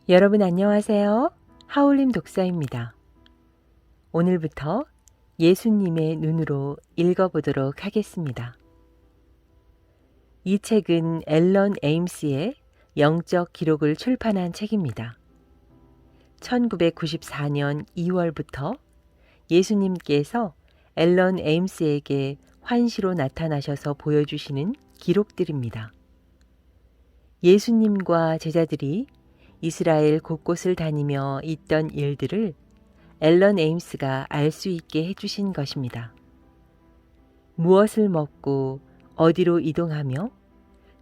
여러분 안녕하세요. 하울림 독서입니다. 오늘부터 예수님의 눈으로 읽어보도록 하겠습니다. 이 책은 앨런 에임스의 영적 기록을 출판한 책입니다. 1994년 2월부터 예수님께서 앨런 에임스에게 환시로 나타나셔서 보여주시는 기록들입니다. 예수님과 제자들이 이스라엘 곳곳을 다니며 있던 일들을 앨런 에임스가 알 수 있게 해주신 것입니다. 무엇을 먹고 어디로 이동하며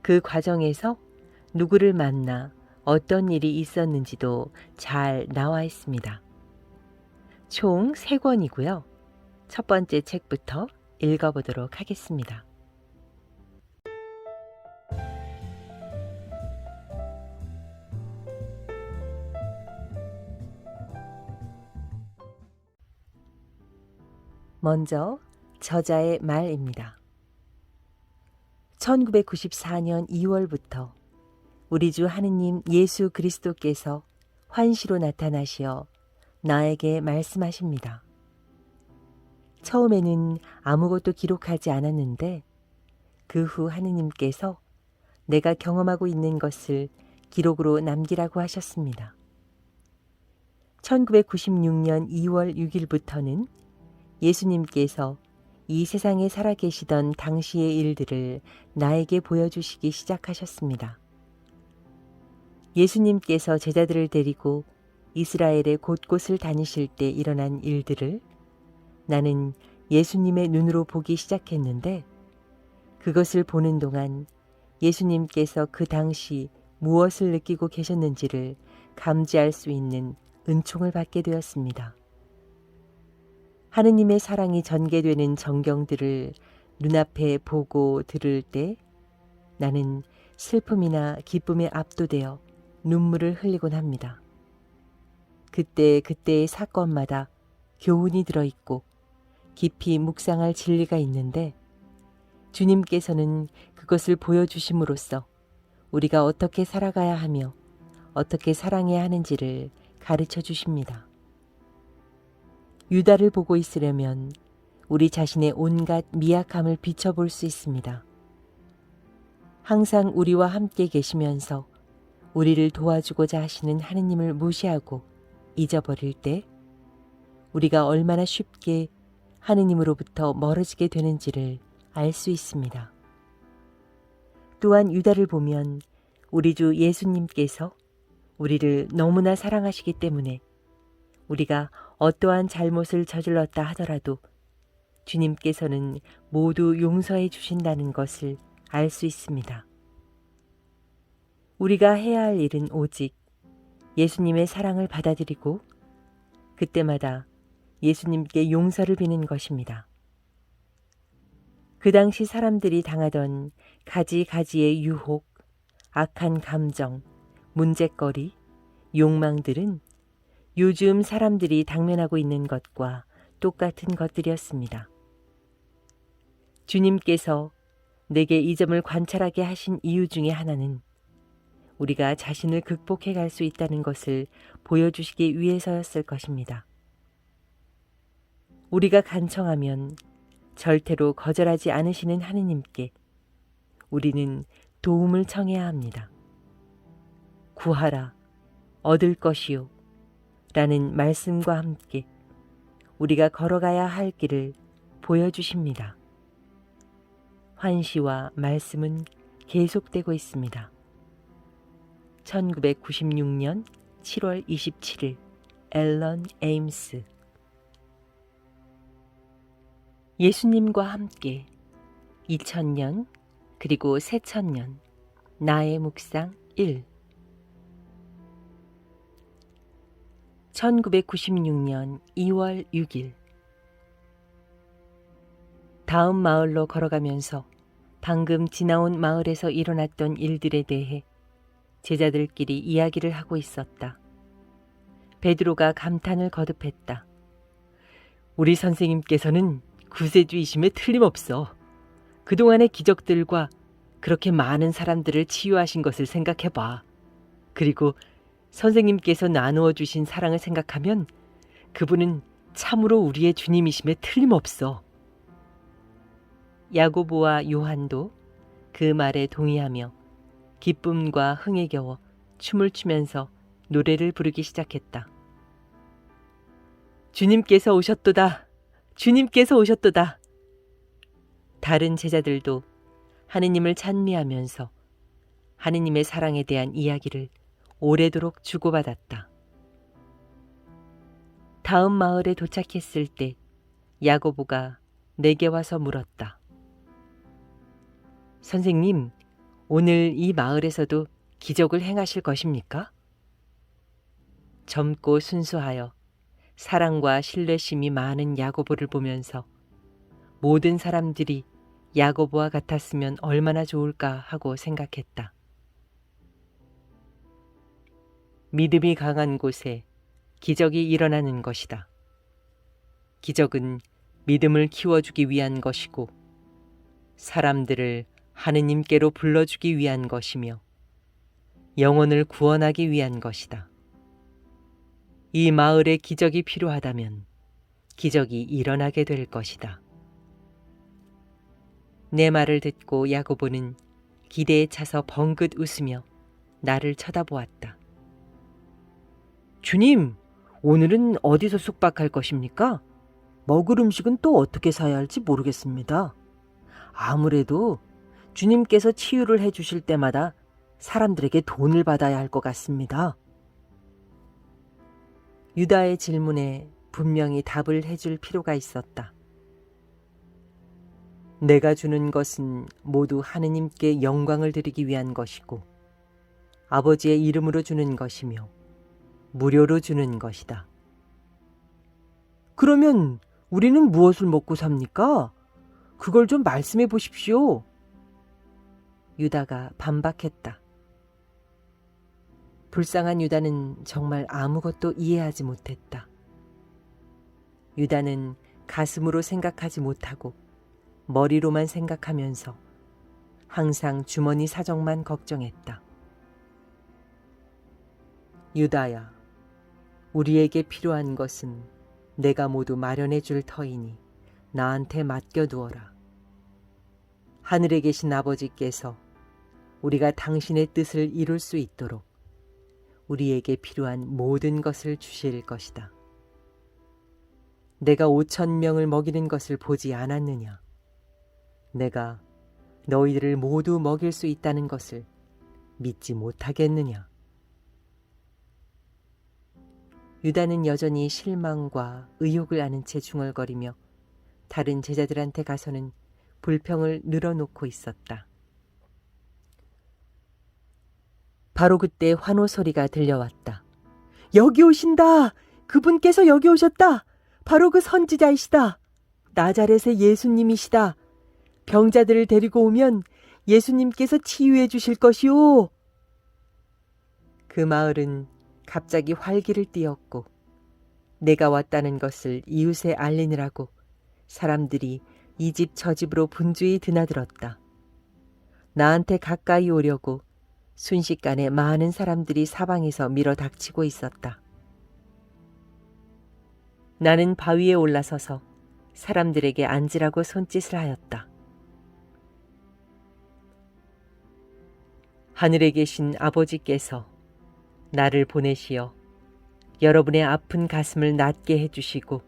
그 과정에서 누구를 만나 어떤 일이 있었는지도 잘 나와 있습니다. 총 3권이고요. 첫 번째 책부터 읽어보도록 하겠습니다. 먼저 저자의 말입니다. 1994년 2월부터 우리 주 하느님 예수 그리스도께서 환시로 나타나시어 나에게 말씀하십니다. 처음에는 아무것도 기록하지 않았는데 그 후 하느님께서 내가 경험하고 있는 것을 기록으로 남기라고 하셨습니다. 1996년 2월 6일부터는 예수님께서 이 세상에 살아계시던 당시의 일들을 나에게 보여주시기 시작하셨습니다. 예수님께서 제자들을 데리고 이스라엘의 곳곳을 다니실 때 일어난 일들을 나는 예수님의 눈으로 보기 시작했는데 그것을 보는 동안 예수님께서 그 당시 무엇을 느끼고 계셨는지를 감지할 수 있는 은총을 받게 되었습니다. 하느님의 사랑이 전개되는 전경들을 눈앞에 보고 들을 때 나는 슬픔이나 기쁨에 압도되어 눈물을 흘리곤 합니다. 그때의 사건마다 교훈이 들어있고 깊이 묵상할 진리가 있는데 주님께서는 그것을 보여주심으로써 우리가 어떻게 살아가야 하며 어떻게 사랑해야 하는지를 가르쳐 주십니다. 유다를 보고 있으려면 우리 자신의 온갖 미약함을 비춰볼 수 있습니다. 항상 우리와 함께 계시면서 우리를 도와주고자 하시는 하느님을 무시하고 잊어버릴 때 우리가 얼마나 쉽게 하느님으로부터 멀어지게 되는지를 알 수 있습니다. 또한 유다를 보면 우리 주 예수님께서 우리를 너무나 사랑하시기 때문에 우리가 어떠한 잘못을 저질렀다 하더라도 주님께서는 모두 용서해 주신다는 것을 알 수 있습니다. 우리가 해야 할 일은 오직 예수님의 사랑을 받아들이고 그때마다 예수님께 용서를 비는 것입니다. 그 당시 사람들이 당하던 가지가지의 유혹, 악한 감정, 문제거리, 욕망들은 요즘 사람들이 당면하고 있는 것과 똑같은 것들이었습니다. 주님께서 내게 이 점을 관찰하게 하신 이유 중에 하나는 우리가 자신을 극복해 갈 수 있다는 것을 보여주시기 위해서였을 것입니다. 우리가 간청하면 절대로 거절하지 않으시는 하느님께 우리는 도움을 청해야 합니다. 구하라, 얻을 것이요 라는 말씀과 함께 우리가 걸어가야 할 길을 보여주십니다. 환시와 말씀은 계속되고 있습니다. 1996년 7월 27일 앨런 에임스. 예수님과 함께 2000년 그리고 새천년 나의 묵상 1. 1996년 2월 6일 다음 마을로 걸어가면서 방금 지나온 마을에서 일어났던 일들에 대해 제자들끼리 이야기를 하고 있었다. 베드로가 감탄을 거듭했다. 우리 선생님께서는 구세주이심에 틀림없어. 그동안의 기적들과 그렇게 많은 사람들을 치유하신 것을 생각해봐. 그리고 선생님께서 나누어 주신 사랑을 생각하면 그분은 참으로 우리의 주님이심에 틀림없어. 야고보와 요한도 그 말에 동의하며 기쁨과 흥에 겨워 춤을 추면서 노래를 부르기 시작했다. 주님께서 오셨도다. 주님께서 오셨도다. 다른 제자들도 하느님을 찬미하면서 하느님의 사랑에 대한 이야기를 오래도록 주고받았다. 다음 마을에 도착했을 때 야고보가 내게 와서 물었다. 선생님, 오늘 이 마을에서도 기적을 행하실 것입니까? 젊고 순수하여 사랑과 신뢰심이 많은 야고보를 보면서 모든 사람들이 야고보와 같았으면 얼마나 좋을까 하고 생각했다. 믿음이 강한 곳에 기적이 일어나는 것이다. 기적은 믿음을 키워주기 위한 것이고 사람들을 하느님께로 불러주기 위한 것이며 영혼을 구원하기 위한 것이다. 이 마을에 기적이 필요하다면 기적이 일어나게 될 것이다. 내 말을 듣고 야고보는 기대에 차서 벙긋 웃으며 나를 쳐다보았다. 주님, 오늘은 어디서 숙박할 것입니까? 먹을 음식은 또 어떻게 사야 할지 모르겠습니다. 아무래도 주님께서 치유를 해주실 때마다 사람들에게 돈을 받아야 할 것 같습니다. 유다의 질문에 분명히 답을 해줄 필요가 있었다. 내가 주는 것은 모두 하느님께 영광을 드리기 위한 것이고 아버지의 이름으로 주는 것이며 무료로 주는 것이다. 그러면 우리는 무엇을 먹고 삽니까? 그걸 좀 말씀해 보십시오. 유다가 반박했다. 불쌍한 유다는 정말 아무것도 이해하지 못했다. 유다는 가슴으로 생각하지 못하고 머리로만 생각하면서 항상 주머니 사정만 걱정했다. 유다야, 우리에게 필요한 것은 내가 모두 마련해 줄 터이니 나한테 맡겨두어라. 하늘에 계신 아버지께서 우리가 당신의 뜻을 이룰 수 있도록 우리에게 필요한 모든 것을 주실 것이다. 내가 5,000명을 먹이는 것을 보지 않았느냐? 내가 너희들을 모두 먹일 수 있다는 것을 믿지 못하겠느냐? 유다는 여전히 실망과 의욕을 아는 채 중얼거리며 다른 제자들한테 가서는 불평을 늘어놓고 있었다. 바로 그때 환호 소리가 들려왔다. 여기 오신다! 그분께서 여기 오셨다! 바로 그 선지자이시다! 나자렛의 예수님이시다! 병자들을 데리고 오면 예수님께서 치유해 주실 것이오! 그 마을은 갑자기 활기를 띠었고 내가 왔다는 것을 이웃에 알리느라고 사람들이 이 집 저 집으로 분주히 드나들었다. 나한테 가까이 오려고 순식간에 많은 사람들이 사방에서 밀어 닥치고 있었다. 나는 바위에 올라서서 사람들에게 앉으라고 손짓을 하였다. 하늘에 계신 아버지께서 나를 보내시어 여러분의 아픈 가슴을 낫게 해주시고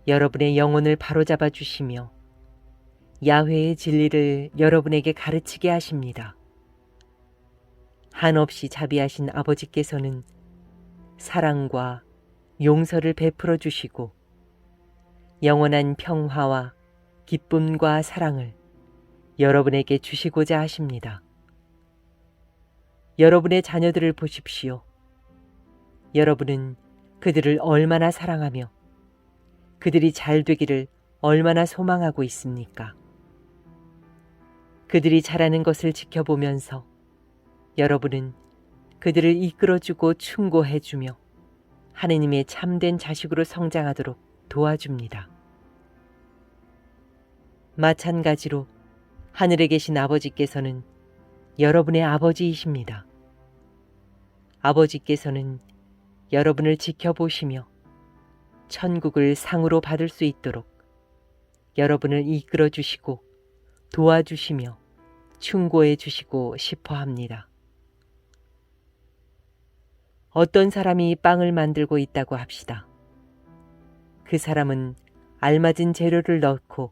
여러분의 영혼을 바로잡아 주시며 야훼의 진리를 여러분에게 가르치게 하십니다. 한없이 자비하신 아버지께서는 사랑과 용서를 베풀어 주시고 영원한 평화와 기쁨과 사랑을 여러분에게 주시고자 하십니다. 여러분의 자녀들을 보십시오. 여러분은 그들을 얼마나 사랑하며 그들이 잘 되기를 얼마나 소망하고 있습니까? 그들이 자라는 것을 지켜보면서 여러분은 그들을 이끌어주고 충고해주며 하느님의 참된 자식으로 성장하도록 도와줍니다. 마찬가지로 하늘에 계신 아버지께서는 여러분의 아버지이십니다. 아버지께서는 여러분을 지켜보시며 천국을 상으로 받을 수 있도록 여러분을 이끌어 주시고 도와주시며 충고해 주시고 싶어 합니다. 어떤 사람이 빵을 만들고 있다고 합시다. 그 사람은 알맞은 재료를 넣고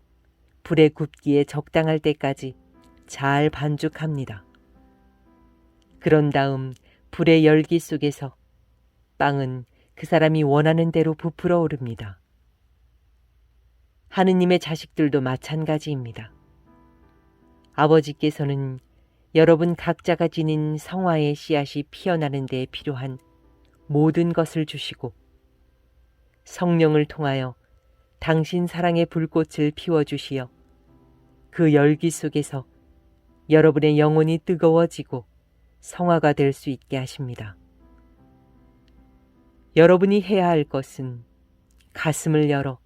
불에 굽기에 적당할 때까지 잘 반죽합니다. 그런 다음 불의 열기 속에서 빵은 그 사람이 원하는 대로 부풀어 오릅니다. 하느님의 자식들도 마찬가지입니다. 아버지께서는 여러분 각자가 지닌 성화의 씨앗이 피어나는 데 필요한 모든 것을 주시고 성령을 통하여 당신 사랑의 불꽃을 피워주시어 그 열기 속에서 여러분의 영혼이 뜨거워지고 성화가 될 수 있게 하십니다. 여러분이 해야 할 것은 가슴을 열어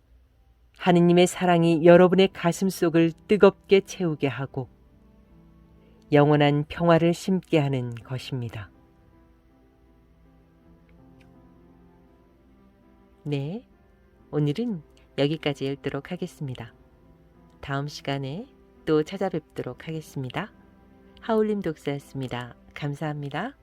하느님의 사랑이 여러분의 가슴 속을 뜨겁게 채우게 하고 영원한 평화를 심게 하는 것입니다. 네, 오늘은 여기까지 읽도록 하겠습니다. 다음 시간에 또 찾아뵙도록 하겠습니다. 하울림 독사였습니다. 감사합니다.